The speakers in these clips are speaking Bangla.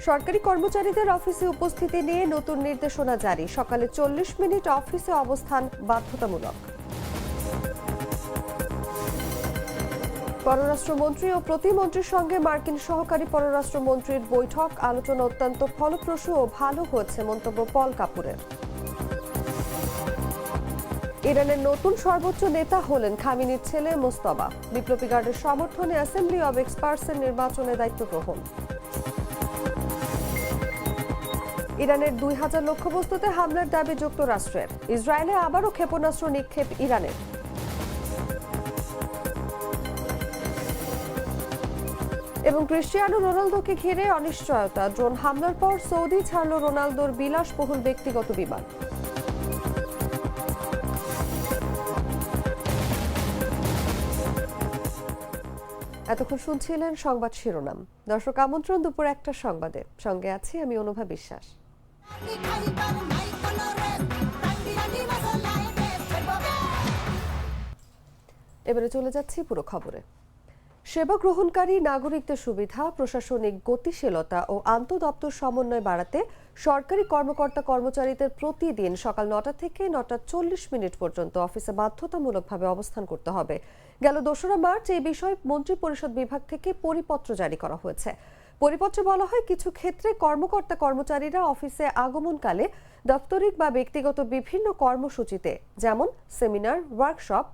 সরকারি কর্মচারীদের অফিসে উপস্থিতি নিয়ে নতুন নির্দেশনা জারি। সকালে 40 মিনিট অফিসে অবস্থান বাধ্যতামূলক। পররাষ্ট্রমন্ত্রী ও প্রতিমন্ত্রীর সঙ্গে মার্কিন সহকারী পররাষ্ট্রমন্ত্রীর বৈঠক। আলোচনা অত্যন্ত ফলপ্রসূ ও ভালো হয়েছে মন্তব্য পল কাপুরের। ইরানের নতুন সর্বোচ্চ নেতা হলেন খামেনির ছেলে মোস্তফা। বিপ্লবী গার্ডের সমর্থনে অ্যাসেম্বলি অব এক্সপার্টসের নির্বাচনে দায়িত্ব গ্রহণ। ইরানের 2000 লক্ষ্যবস্তুতে হামলার দাবি যুক্তরাষ্ট্রের। ইসরায়েলে আবারও ক্ষেপণাস্ত্র নিক্ষেপ ইরানের। এবং ক্রিস্টিয়ানো রোনালদোকে ঘিরে অনিশ্চয়তা। ড্রোন হামলার পর সৌদি ছাড়ল রোনালদোর বিলাসবহুল ব্যক্তিগত বিমান। এতক্ষণ শুনছিলেন সংবাদ শিরোনাম। দর্শক, আমন্ত্রণ দুপুর 1টার সংবাদে। সঙ্গে আছি আমি অনুভা বিশ্বাস। এবারে চলে যাচ্ছি পুরো খবরে। সেবা গ্রহণকারী নাগরিকদের সুবিধা, প্রশাসনিক গতিশীলতা ও আন্তঃদপ্তর সমন্বয় বাড়াতে সরকারি কর্মকর্তা কর্মচারীদের প্রতিদিন সকাল 9টা থেকে 9টা 40 মিনিট পর্যন্ত অফিসে বাধ্যতামূলকভাবে অবস্থান করতে হবে। গেল 2রা মার্চ এই বিষয়ে মন্ত্রিপরিষদ বিভাগ থেকে পরিপত্র জারি করা হয়েছে। পরিপত্রে বলা হয়, কিছু ক্ষেত্রে কর্মকর্তা কর্মচারীরা অফিসে আগমনকালে দাপ্তরিক বা ব্যক্তিগত বিভিন্ন কর্মসূচিতে, যেমন সেমিনার, ওয়ার্কশপ,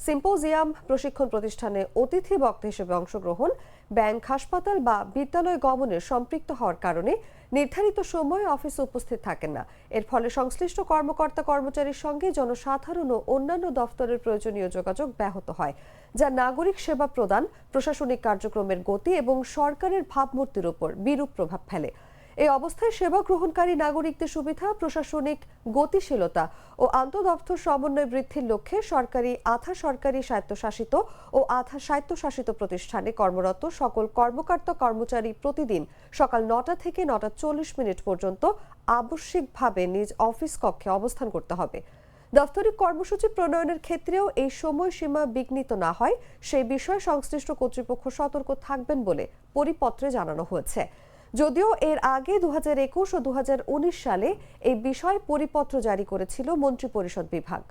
সিম্পোজিয়াম, প্রশিক্ষণ প্রতিষ্ঠানে অতিথি বক্তা হিসেবে অংশগ্রহণ, ব্যাংক, হাসপাতাল বা বিদ্যালয় গমনে সম্পৃক্ত হওয়ার কারণে নির্ধারিত সময়ে অফিসে উপস্থিত থাকেন না। এর ফলে সংশ্লিষ্ট কর্মকর্তা কর্মচারীর সঙ্গে জনসাধারণ ও অন্যান্য দফতরের প্রয়োজনীয় যোগাযোগ ব্যাহত হয়, যা নাগরিক সেবা প্রদান, প্রশাসনিক কার্যক্রমের গতি এবং সরকারের ভাবমূর্তির উপর বিরূপ প্রভাব ফেলে। এই অবস্থায় সেবা গ্রহণকারী নাগরিকদের সুবিধা, প্রশাসনিক গতিশীলতা ও আন্তঃদপ্তর সমন্বয় বৃদ্ধির লক্ষ্যে সরকারি, আধা সরকারি, স্বায়ত্তশাসিত ও আধা স্বায়ত্তশাসিত প্রতিষ্ঠানে কর্মরত সকল কর্মকর্তা কর্মচারী প্রতিদিন সকাল 9টা থেকে 9টা 40 মিনিট পর্যন্ত আবশ্যিকভাবে নিজ অফিস কক্ষে অবস্থান করতে হবে। দাপ্তরিক কর্মসূচি প্রণয়নের ক্ষেত্রেও এই সময়সীমা বিঘ্নিত না হয় সেই বিষয়ে সংশ্লিষ্ট কর্তৃপক্ষ সতর্ক থাকবেন বলে পরিপত্রে জানানো হয়েছে। যদিও এর আগে 2021 ও 2019 সালে এই বিষয়ে পরিপত্র জারি করেছিল মন্ত্রিপরিষদ বিভাগ।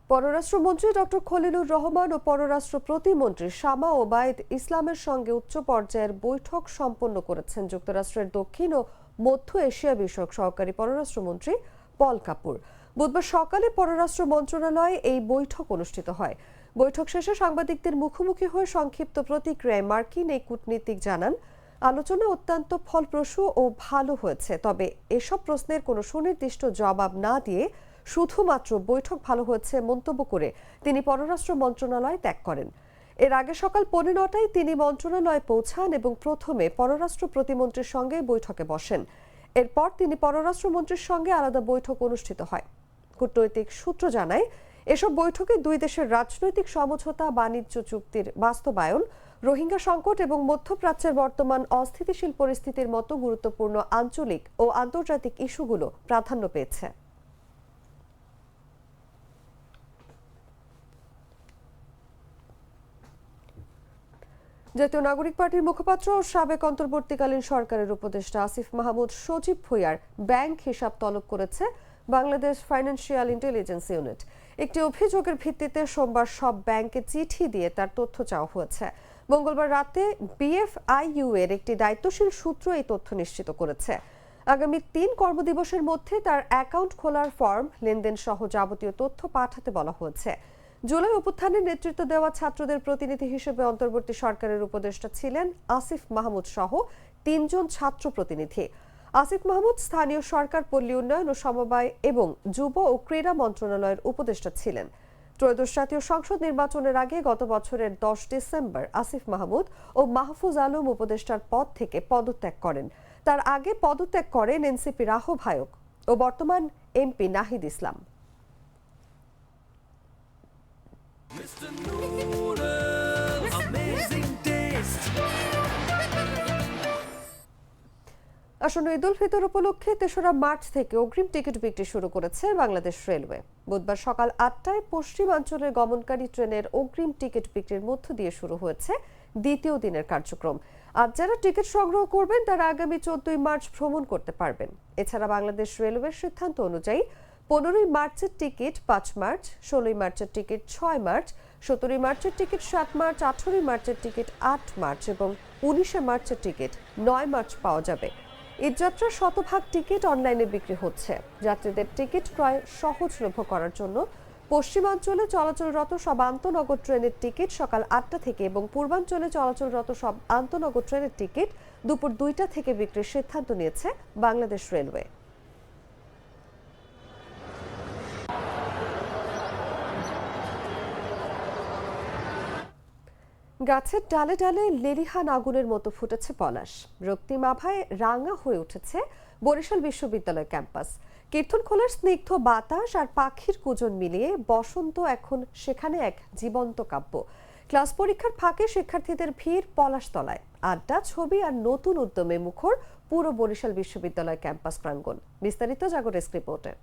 পররাষ্ট্রমন্ত্রী ডক্টর খলিলুর রহমান ও পররাষ্ট্র প্রতিমন্ত্রী শামা ওবায়দ ইসলামের সঙ্গে উচ্চ পর্যায়ের বৈঠক সম্পন্ন করেছেন যুক্তরাষ্ট্রের দক্ষিণ ও মধ্য এশিয়া বিষয়ক সহকারী পররাষ্ট্রমন্ত্রী পল কাপুর। বুধবার সকালে পররাষ্ট্র মন্ত্রণালয়ে এই বৈঠক অনুষ্ঠিত হয়। বৈঠক শেষে সাংবাদিকদের মুখোমুখি হয়ে সংক্ষিপ্ত প্রতিক্রিয়ায় মার্কিন এই কূটনীতিক জানান, আলোচনা অত্যন্ত ফলপ্রসূ ও ভালো হয়েছে। তবে এসব প্রশ্নের কোনো সুনির্দিষ্ট জবাব না দিয়ে শুধুমাত্র বৈঠক ভালো হয়েছে মন্তব্য করে তিনি পররাষ্ট্র মন্ত্রণালয় ত্যাগ করেন। এর আগে সকাল 9:15টায় তিনি মন্ত্রণালয়ে পৌঁছান এবং প্রথমে পররাষ্ট্র প্রতিমন্ত্রীর সঙ্গে বৈঠকে বসেন। এরপর তিনি পররাষ্ট্রমন্ত্রীর সঙ্গে আলাদা বৈঠক অনুষ্ঠিত হয়। কূটনৈতিক সূত্র জানায়, এসব বৈঠকে দুই দেশের রাজনৈতিক সমঝোতা, বাণিজ্য চুক্তির বাস্তবায়ন, রোহিঙ্গা সংকট এবং মধ্যপ্রাচ্যের বর্তমান অস্থিতিশীল পরিস্থিতির মতো গুরুত্বপূর্ণ আঞ্চলিক ও আন্তর্জাতিক ইস্যুগুলো প্রাধান্য পেয়েছে। জাতীয় নাগরিক পার্টির মুখপাত্র ও সাবেক অন্তর্বর্তীকালীন সরকারের উপদেষ্টা আসিফ মাহমুদ সজীব ভুঁইয়ার ব্যাংক হিসাব তলব করেছে বাংলাদেশ ফাইন্যান্সিয়াল ইন্টেলিজেন্স ইউনিট। একটি অভিযোগের ভিত্তিতে সোমবার সব ব্যাংকে চিঠি দিয়ে তার তথ্য চাওয়া হয়েছে। মঙ্গলবার রাতে বিএফআইইউ এর একটি দায়িত্বশীল সূত্র এই তথ্য নিশ্চিত করেছে। আগামী 3 কর্মদিবসের মধ্যে তার অ্যাকাউন্ট খোলার ফর্ম, লেনদেন সহ যাবতীয় তথ্য পাঠাতে বলা হয়েছে। জুলাই অভ্যুত্থানের নেতৃত্ব দেওয়া ছাত্রদের প্রতিনিধি হিসেবে অন্তর্বর্তী সরকারের উপদেষ্টা ছিলেন আসিফ মাহমুদ সহ 3 জন ছাত্র প্রতিনিধি। আসিফ মাহমুদ স্থানীয় সরকার, পল্লী উন্নয়ন ও সমবায় এবং যুব ও ক্রীড়া মন্ত্রণালয়ের উপদেষ্টা ছিলেন। ত্রয়োদশ জাতীয় সংসদ নির্বাচনের আগে গত বছরের 10 ডিসেম্বর আসিফ মাহমুদ ও মাহফুজ আলম উপদেষ্টার পদ থেকে পদত্যাগ করেন। তার আগে পদত্যাগ করেন এনসিপির আহ্বায়ক ও বর্তমান এমপি নাহিদ ইসলাম। আসন্ন ঈদ উল ফিতর উপলক্ষে ৩রা মার্চ থেকে অগ্রিম টিকিট বিক্রি শুরু করেছে বাংলাদেশ রেলওয়ে। বুধবার সকাল ৮টায় পশ্চিমাঞ্চলের গমনকারী ট্রেনের অগ্রিম টিকিট বিক্রির মধ্য দিয়ে শুরু হয়েছে দ্বিতীয় দিনের কার্যক্রম। আজ যারা টিকিট সংগ্রহ করবেন তারা আগামী ১৪ই মার্চ ভ্রমণ করতে পারবেন। এছাড়া বাংলাদেশ রেলওয়ের সিদ্ধান্ত অনুযায়ী ১৫ই মার্চের টিকিট ৫ মার্চ, ১৬ই মার্চের টিকিট ৬ মার্চ, ১৭ই মার্চের টিকিট ৭ মার্চ, ১৮ই মার্চের টিকিট ৮ মার্চ এবং ১৯শে মার্চের টিকিট ৯ মার্চ পাওয়া যাবে। ঈদযাত্রার শতভাগ টিকিট অনলাইনে বিক্রি হচ্ছে। যাত্রীদের টিকিট ক্রয় সহজলভ্য করার জন্য পশ্চিমাঞ্চলে চলাচলরত সব আন্তনগর ট্রেনের টিকিট সকাল ৮টা থেকে এবং পূর্বাঞ্চলে চলাচলরত সব আন্তনগর ট্রেনের টিকিট দুপুর ২টা থেকে বিক্রির সিদ্ধান্ত নিয়েছে বাংলাদেশ রেলওয়ে। গাছের ডালে ডালে লেলিহান আগুনের মতো ফুটেছে পলাশ। রক্তিম আভায় রাঙা হয়ে উঠেছে বরিশাল বিশ্ববিদ্যালয় ক্যাম্পাস। কীর্তনখোলার স্নিগ্ধ বাতাস আর পাখির কুজন মিলিয়ে বসন্ত এখন সেখানে এক জীবন্ত কাব্য। ক্লাস পরীক্ষার ফাঁকে শিক্ষার্থীদের ভিড় পলাশতলায়। আড্ডা, ছবি আর নতুন উদ্যমে মুখর পুরো বরিশাল বিশ্ববিদ্যালয় ক্যাম্পাস প্রাঙ্গণ। বিস্তারিত জাগো ডেস্ক রিপোর্টে।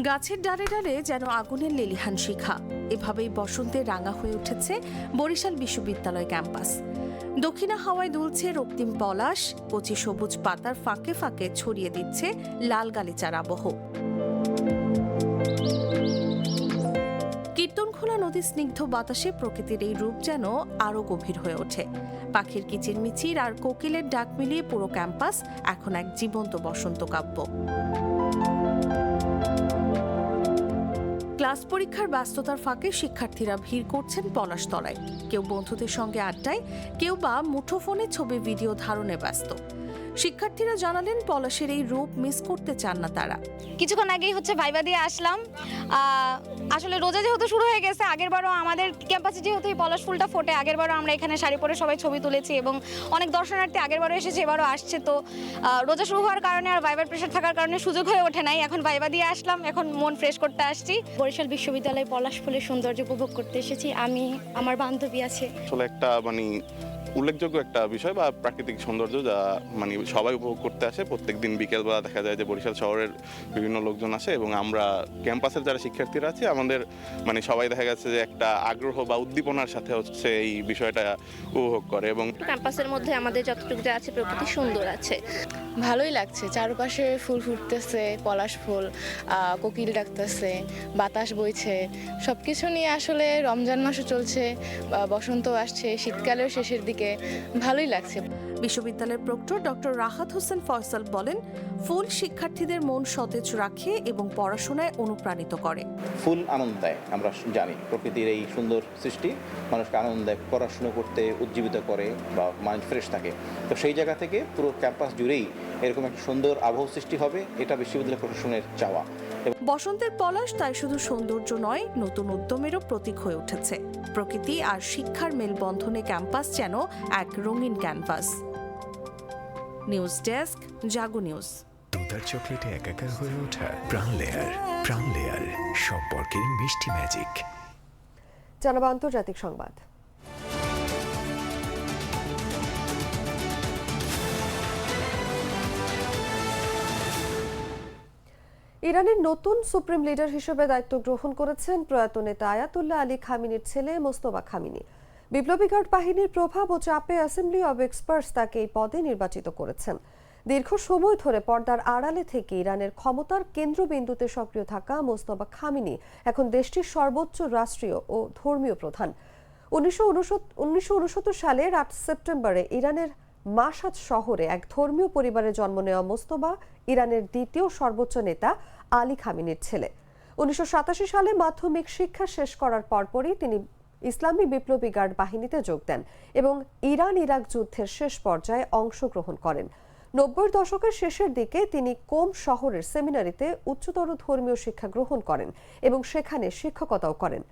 গাছের ডালে ডালে যেন আগুনের লেলিহান শিখা, এভাবেই বসন্তে রাঙা হয়ে উঠেছে বরিশাল বিশ্ববিদ্যালয় ক্যাম্পাস। দক্ষিণা হাওয়ায় দুলছে রক্তিম পলাশ, কচি সবুজ পাতার ফাঁকে ফাঁকে ছড়িয়ে দিচ্ছে লাল গালিচার আবহ। কীর্তনখোলা নদীর স্নিগ্ধ বাতাসে প্রকৃতির এই রূপ যেন আরো গভীর হয়ে ওঠে। পাখির কিচিরমিচির আর কোকিলের ডাক মিলিয়ে পুরো ক্যাম্পাস এখন এক জীবন্ত বসন্ত কাব্য। ক্লাস পরীক্ষার ব্যস্ততার ফাঁকে শিক্ষার্থীরা ভিড় করছেন পলাশতলায়। কেউ বন্ধুদের সঙ্গে আড্ডায়, কেউ বা মুঠোফোনে ছবি ভিডিও ধারণে ব্যস্ত। শিক্ষার্থীরা জানালেন পলাশের এই রূপ মিস করতে চান না তারা। কিছুক্ষণ আগেই ভাইবা দিয়ে আসলাম। আসলে রোজা যেহেতু শুরু হয়ে গেছে, আগেরবারও আমাদের ক্যাম্পাসে যেহেতু এই পলাশ ফুলটা ফোটে, আগেরবারও আমরা এখানে শাড়ি পরে সবাই ছবি তুলেছি এবং অনেক দর্শনার্থী আগেরবারও এসেছে, এবারও আসছে। তো রোজা শুরু হওয়ার কারণে আর ভাইবার প্রেশার থাকার কারণে সুযোগ হয়ে ওঠে নাই। এখন ভাইবা দিয়ে আসলাম, এখন মন ফ্রেশ করতে আসছি। বরিশাল বিশ্ববিদ্যালয়ে পলাশ ফুলের সৌন্দর্য উপভোগ করতে এসেছি। আমি, আমার বান্ধবী আছে। আসলে একটা উল্লেখযোগ্য একটা বিষয় বা প্রাকৃতিক সৌন্দর্য যা সবাই উপভোগ করতে আসে। প্রত্যেকদিন বিকেলবেলা দেখা যায় যে বরিশাল শহরের বিভিন্ন লোকজন আসে এবং আমরা ক্যাম্পাসের যারা শিক্ষার্থীরা আছে আমাদের সবাই দেখা গেছে যে একটা আগ্রহ বা উদ্দীপনার সাথে এই বিষয়টা উপভোগ করে। এবং ক্যাম্পাসের মধ্যে আমাদের যতটুকু যা আছে প্রকৃতি সুন্দর আছে, ভালোই লাগছে। চারপাশে ফুল ফুটতেছে, পলাশ ফুল, কোকিল ডাকতেছে, বাতাস বইছে, সবকিছু নিয়ে আসলে রমজান মাসও চলছে, বসন্ত আসছে, শীতকালের শেষের দিকে, ভালোই লাগছে। বিশ্ববিদ্যালয়ের প্রক্টর ডক্টর রাহাত হোসেন ফয়সাল বলেন, ফুল শিক্ষার্থীদের মন সতেজ রাখে এবং পড়াশোনায় অনুপ্রাণিত করে। ফুল আনন্দ দেয়, আমরা জানি প্রকৃতির এই সুন্দর সৃষ্টি মানুষকে আনন্দ দেয়, পড়াশোনা করতে উজ্জীবিত করে বা মাইন্ড ফ্রেশ থাকে। তো সেই জায়গা থেকে পুরো ক্যাম্পাস জুড়েই এরকম একটা সুন্দর আবহ সৃষ্টি হবে, এটা বিশ্ববিদ্যালয় প্রশাসনের চাওয়া। বসন্তের পলাশ তাই শুধু সৌন্দর্য নয়, নতুন উদ্যমেরও প্রতীক হয়ে উঠেছে। প্রকৃতি আর শিক্ষার মেলবন্ধনে ক্যাম্পাস যেন এক রঙিন ক্যানভাস। নিউজ ডেস্ক, জাগো নিউজ। দুধার চকলেটে একাকার হয়ে ওঠা প্রাণ লেয়ার, প্রাণ লেয়ার সম্পর্কের মিষ্টি ম্যাজিক। জানাবো আন্তর্জাতিক সংবাদ। ইরানের নতুন সুপ্রিম লিডার হিসেবে দায়িত্ব গ্রহণ করেছেন প্রয়াত নেতা আয়াতুল্লাহ আলী খামিনির ছেলে মোস্তফা খামিনি। বিপ্লবী গার্ড বাহিনীর প্রভাব ও চাপে অ্যাসেম্বলি অব এক্সপার্টস তাকে এই পদে নির্বাচিত করেছেন। দীর্ঘ সময় ধরে পর্দার আড়ালে থেকে ইরানের ক্ষমতার কেন্দ্রবিন্দুতে সক্রিয় থাকা মোস্তফা খামিনি এখন দেশটির সর্বোচ্চ রাষ্ট্রীয় ও ধর্মীয় প্রধান। 1969 সালের 8 সেপ্টেম্বরে ইরানের মাশহাদ শহরে এক ধর্মীয় পরিবারে জন্ম নেওয়া মোস্তফা ইরানের দ্বিতীয় সর্বোচ্চ নেতা আলী খামিনির ছেলে। 1987 সালে মাধ্যমিক শিক্ষা শেষ করার পরপরই তিনি ইসলামী বিপ্লবী গার্ড বাহিনীতে যোগ দেন এবং ইরান ইরাক যুদ্ধের শেষ পর্যায়ে অংশগ্রহণ করেন। 90-এর দশকের শেষের দিকে তিনি কোম শহরের সেমিনারিতে উচ্চতর ধর্মীয় শিক্ষা গ্রহণ করেন এবং সেখানে শিক্ষকতাও করেন।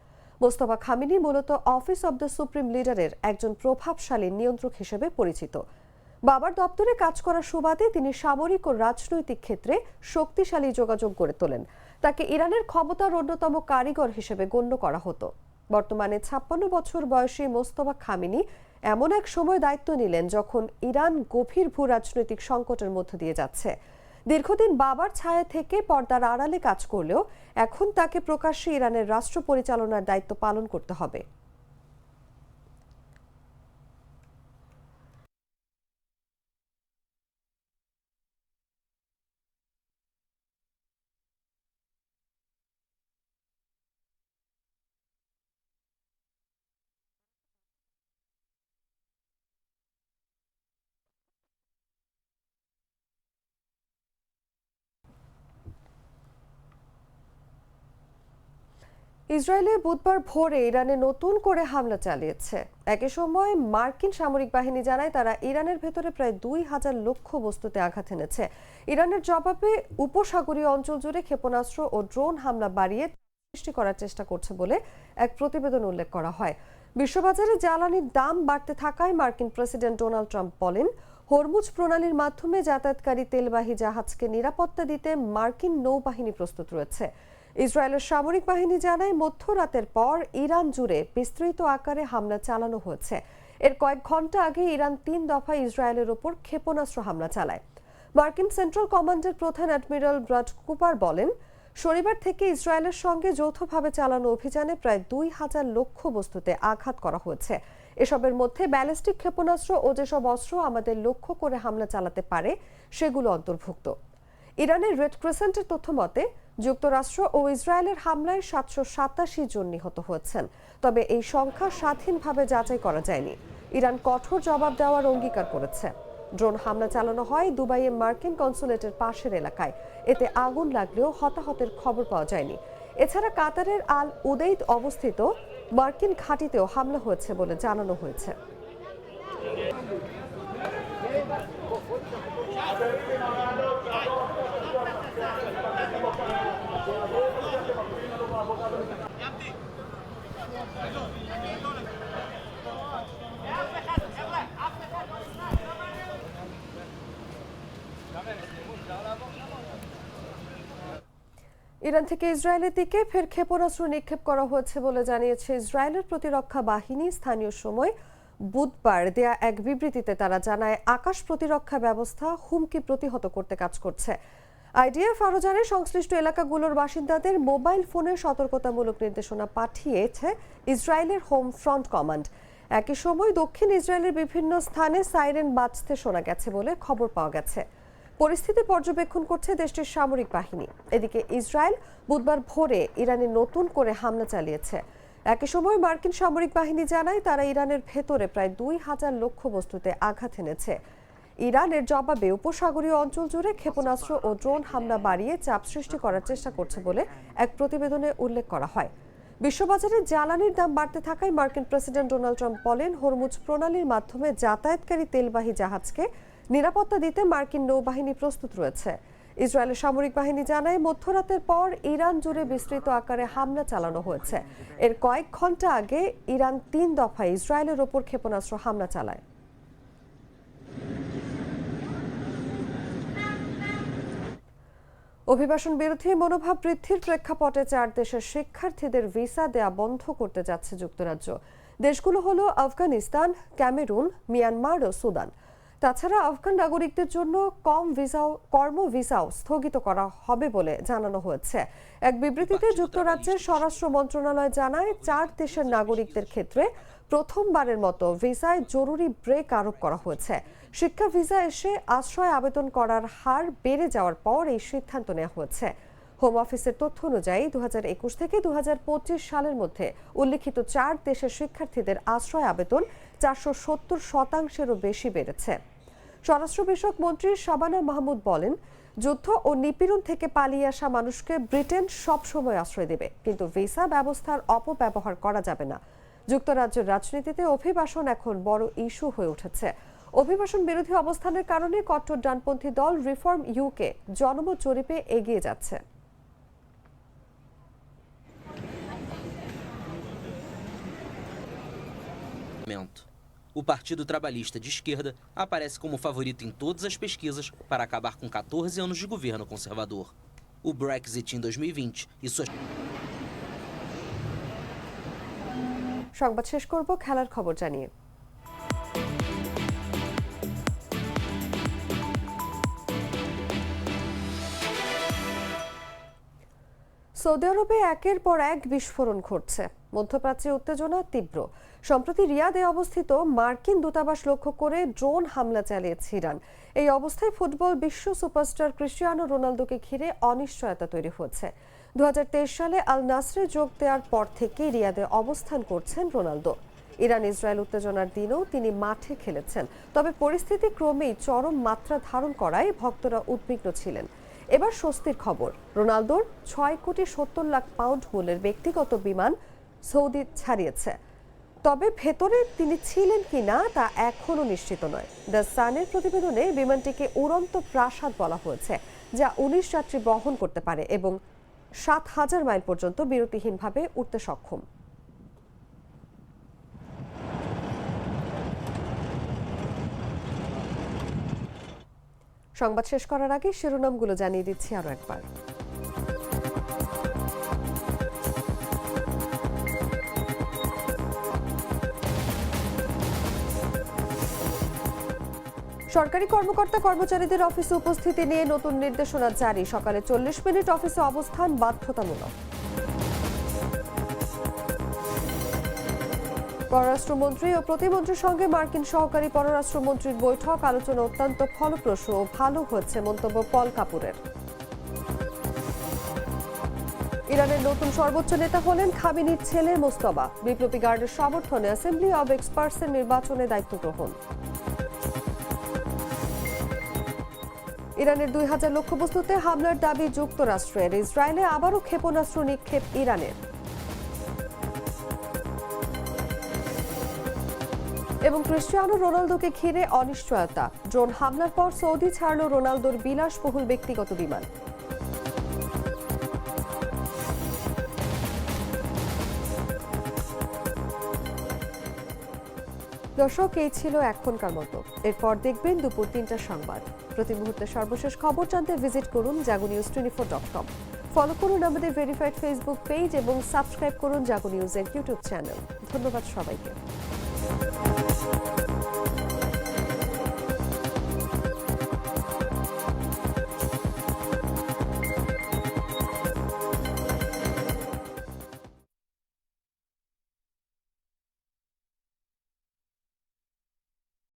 মোস্তফা খামিনি মূলত অফিস অব দ্য সুপ্রিম লিডারের একজন প্রভাবশালী নিয়ন্ত্রক হিসেবে পরিচিত। বাবার দপ্তরে কাজ করার সুবাদে তিনি সামরিক ও রাজনৈতিক ক্ষেত্রে শক্তিশালী যোগাযোগ গড়ে তোলেন। তাকে ইরানের ক্ষমতার অন্যতম কারিগর হিসেবে গণ্য করা হতো। বর্তমানে 56 বছর বয়সী মোস্তফা খামেনি এমন এক সময় দায়িত্ব নিলেন যখন ইরান গভীর ভূ রাজনৈতিক সংকটের মধ্য দিয়ে যাচ্ছে। দীর্ঘদিন বাবার ছায়া থেকে পর্দার আড়ালে কাজ করলেও এখন তাকে প্রকাশ্যে ইরানের রাষ্ট্র পরিচালনার দায়িত্ব পালন করতে হবে। ইসরায়েলে বুধবার ভোরে ইরানে নতুন করে হামলা চালিয়েছে। একই সময় মার্কিন সামরিক বাহিনী জানায় তারা ইরানের ভেতরে প্রায় 2000 লক্ষ্যবস্তুতে আঘাত এনেছে। ইরানের জবাবে উপসাগরীয় অঞ্চল জুড়ে ক্ষেপণাস্ত্র ও ড্রোন হামলা বাড়িয়ে সৃষ্টি করার চেষ্টা করছে বলে এক প্রতিবেদন উল্লেখ করা হয়। বিশ্ববাজারে জ্বালানির দাম বাড়তে থাকায় মার্কিন প্রেসিডেন্ট ডোনাল্ড ট্রাম্প বলেন, হরমুজ প্রণালীর মাধ্যমে যাতায়াতকারী তেলবাহী জাহাজকে নিরাপত্তা দিতে মার্কিন নৌবাহিনী প্রস্তুত রয়েছে। ইসরায়েলের সামরিক বাহিনী জানায় মধ্যরাতের পর ইরান জুড়ে বিস্তৃত আকারে হামলা চালানো হয়েছে। এর কয়েক ঘন্টা আগে ইরান 3 দফায় ইসরায়েলের ওপর ক্ষেপণাস্ত্র হামলা চালায়। মার্কিন সেন্ট্রাল কমান্ডের প্রধান অ্যাডমিরাল ব্রাড কুপার বলেন, শনিবার থেকে ইসরায়েলের সঙ্গে যৌথভাবে চালানো অভিযানে প্রায় 2000 লক্ষ্যবস্তুতে আঘাত করা হয়েছে। এসবের মধ্যে ব্যালিস্টিক ক্ষেপণাস্ত্র ও যেসব অস্ত্র আমাদের লক্ষ্য করে হামলা চালাতে পারে সেগুলো অন্তর্ভুক্ত। ইরানের রেড ক্রিসেন্টের তথ্য মতে যুক্তরাষ্ট্র ও ইসরায়েলের হামলায় 787 জন নিহত হয়েছেন। তবে এই সংখ্যা স্বাধীনভাবে যাচাই করা যায়নি। ইরান কঠোর জবাব দেওয়ার অঙ্গীকার করেছে। ড্রোন হামলা চালানো হয় দুবাইয়ে মার্কিন কনসুলেটের পাশের এলাকায়। এতে আগুন লাগলেও হতাহতের খবর পাওয়া যায়নি। এছাড়া কাতারের আল উদেইদ অবস্থিত মার্কিন ঘাঁটিতেও হামলা হয়েছে বলে জানানো হয়েছে। ইরান থেকে ইসরায়েলের দিকে ফের ক্ষেপণাস্ত্র নিক্ষেপ করা হয়েছে বলে জানিয়েছে ইসরায়েলের প্রতিরক্ষা বাহিনী। স্থানীয় সময় বুধবার দেয়া এক বিবৃতিতে তারা জানায়, আকাশ প্রতিরক্ষা ব্যবস্থা হুমকি প্রতিহত করতে কাজ করছে। আইডিএফ আরও জানায়, সংশ্লিষ্ট এলাকাগুলোর বাসিন্দাদের মোবাইল ফোনে সতর্কতামূলক নির্দেশনা পাঠিয়েছে ইসরায়েলের হোম ফ্রন্ট কমান্ড। একই সময় দক্ষিণ ইসরায়েলের বিভিন্ন স্থানে সাইরেন বাজতে শোনা গেছে বলে খবর পাওয়া গেছে। পরিস্থিতি পর্যবেক্ষণ করছে দেশটির সামরিক বাহিনী। এদিকে ইসরায়েল বুধবার ভোরে ইরানে নতুন করে হামলা চালিয়েছে। একই সময় মার্কিন সামরিক বাহিনী জানায় তারা ইরানের ভেতরে প্রায় 2000 লক্ষ্যবস্তুতে আঘাত এনেছে। ইরানের জবাবে উপসাগরীয় অঞ্চল জুড়ে ক্ষেপণাস্ত্র ও ড্রোন হামলা বাড়িয়ে চাপ সৃষ্টি করার চেষ্টা করছে বলে এক প্রতিবেদনে উল্লেখ করা হয়। বিশ্ববাজারে জ্বালানির দাম বাড়তে থাকায় মার্কিন প্রেসিডেন্ট ডোনাল্ড ট্রাম্প বলেন, হরমুজ প্রণালীর মাধ্যমে যাতায়াতকারী তেলবাহী জাহাজকে নিরাপত্তা দিতে মার্কিন নৌবাহিনী প্রস্তুত রয়েছে। ইসরায়েলের সামরিক বাহিনী জানায় মধ্যরাতের পর ইরান জুড়ে বিস্তৃত আকারে হামলা চালানো হয়েছে। এর কয়েক ঘন্টা আগে ইরান 3 দফায় ইসরায়েলের ওপর ক্ষেপণাস্ত্র হামলা চালায়। অভিবাসন বিরোধী মনোভাব বৃদ্ধির প্রেক্ষাপটে 4 দেশের শিক্ষার্থীদের ভিসা দেয়া বন্ধ করতে যাচ্ছে যুক্তরাজ্য। দেশগুলো হলো আফগানিস্তান, ক্যামেরুন, মিয়ানমার ও সুদান। তাছাড়া আফগান নাগরিকদের জন্য কর্ম ভিসাও স্থগিত করা হবে বলে জানানো হয়েছে। এক বিবৃতিতে যুক্তরাজ্যের স্বরাষ্ট্র মন্ত্রণালয় জানায়, 4 দেশের নাগরিকদের ক্ষেত্রে প্রথমবারের মতো ভিসায় জরুরি ব্রেক আরোপ করা হয়েছে। শিক্ষা ভিসা এসে আশ্রয় আবেদন করার হার বেড়ে যাওয়ার পর এই সিদ্ধান্ত নেওয়া হয়েছে। হোম অফিসের তথ্য অনুযায়ী 2021 থেকে 2025 সালের মধ্যে উল্লিখিত 4 দেশের শিক্ষার্থীদের আশ্রয় আবেদন 470%-এরও বেশি বেড়েছে। স্বরাষ্ট্র বিষয়ক মন্ত্রী শাবানা মাহমুদ বলেন, যুদ্ধ ও নিপীড়ন থেকে পালিয়ে আসা মানুষকে ব্রিটেন সবসময় আশ্রয় দেবে, কিন্তু ভিসা ব্যবস্থার অপব্যবহার করা যাবে না। যুক্তরাজ্যের রাজনীতিতে অভিবাসন এখন বড় ইস্যু হয়ে উঠেছে। অভিবাসন বিরোধী অবস্থানের কারণে কট্টর ডানপন্থী দল রিফর্ম ইউকে জনমত জরিপে এগিয়ে যাচ্ছে। O Partido Trabalhista de Esquerda aparece como favorito em todas as pesquisas para acabar com 14 anos de governo conservador. O Brexit em 2020 e suas সংবাদ শেষ করব খেলার খবর জানিয়ে। সৌদি আরবে একের পর এক বিস্ফোরণ ঘটছে, মধ্যপ্রাচ্যে উত্তেজনা তীব্র। সম্প্রতি রিয়াদে অবস্থিত মার্কিন দূতাবাস লক্ষ্য করে ড্রোন হামলা চালিয়েছে ইরান। এই অবস্থায় ফুটবল বিশ্ব সুপারস্টার ক্রিস্টিয়ানো রোনালদোকে ঘিরে অনিশ্চয়তা তৈরি হয়েছে। 2023 সালে আল নাসরে যোগ দেওয়ার পর থেকে রিয়াদে অবস্থান করছেন রোনালদো। ইরান ইসরায়েল উত্তেজনার দিনেও তিনি মাঠে খেলেছেন, তবে পরিস্থিতি ক্রমেই চরম মাত্রা ধারণ করায় ভক্তরা উদ্বিগ্ন ছিলেন। এবার স্বস্তির খবর, রোনালদোর 6,70,00,000 পাউন্ড মূল্যের ব্যক্তিগত বিমান সৌদি ছাড়িয়েছে। তবে ভেতরে তিনি ছিলেন কিনা তা এখনও নিশ্চিত নয়। দ্য সানের প্রতিবেদনে বিমানটিকে উড়ন্ত প্রাসাদ বলা হয়েছে, যা 19 যাত্রী বহন করতে পারে এবং 7,000 মাইল পর্যন্ত বিরতিহীনভাবে উঠতে সক্ষম। সংবাদ শেষ করার আগে শিরোনামগুলো জানিয়ে দিচ্ছি আরো একবার। সরকারি কর্মকর্তা কর্মচারীদের অফিসে উপস্থিতি নিয়ে নতুন নির্দেশনা জারি। সকালে 40 মিনিট অফিসে অবস্থান বাধ্যতামূলক। পররাষ্ট্রমন্ত্রী ও প্রতিমন্ত্রীর সঙ্গে মার্কিন সহকারী পররাষ্ট্রমন্ত্রীর বৈঠক, আলোচনা অত্যন্ত ফলপ্রসূ ও ভালো হয়েছে মন্তব্য পল কাপুরের। ইরানের নতুন সর্বোচ্চ নেতা হলেন খামেনির ছেলে মোস্তফা। বিপ্লবী গার্ডের সমর্থনে অ্যাসেম্বলি অব এক্সপার্টসের নির্বাচনে দায়িত্ব গ্রহণ। ইরানের 2000 লক্ষ্যবস্তুতে হামলার দাবি যুক্তরাষ্ট্রের। ইসরায়েলে আবারও ক্ষেপণাস্ত্র নিক্ষেপ ইরানের। এবং ক্রিস্টিয়ানো রোনালদোকে ঘিরে অনিশ্চয়তা, ড্রোন হামলার পর সৌদি ছাড়ল রোনালদোর বিলাসবহুল ব্যক্তিগত বিমান। দর্শক, এই ছিল এখনকার মতো। এরপর দেখবেন দুপুর 3টার সংবাদ। প্রতি মুহূর্তে সর্বশেষ খবর জানতে ভিজিট করুন jagonews24.com। ফলো করুন আমাদের ভেরিফাইড ফেসবুক পেজ এবং সাবস্ক্রাইব করুন জাগো নিউজের ইউটিউব চ্যানেল। ধন্যবাদ সবাইকে।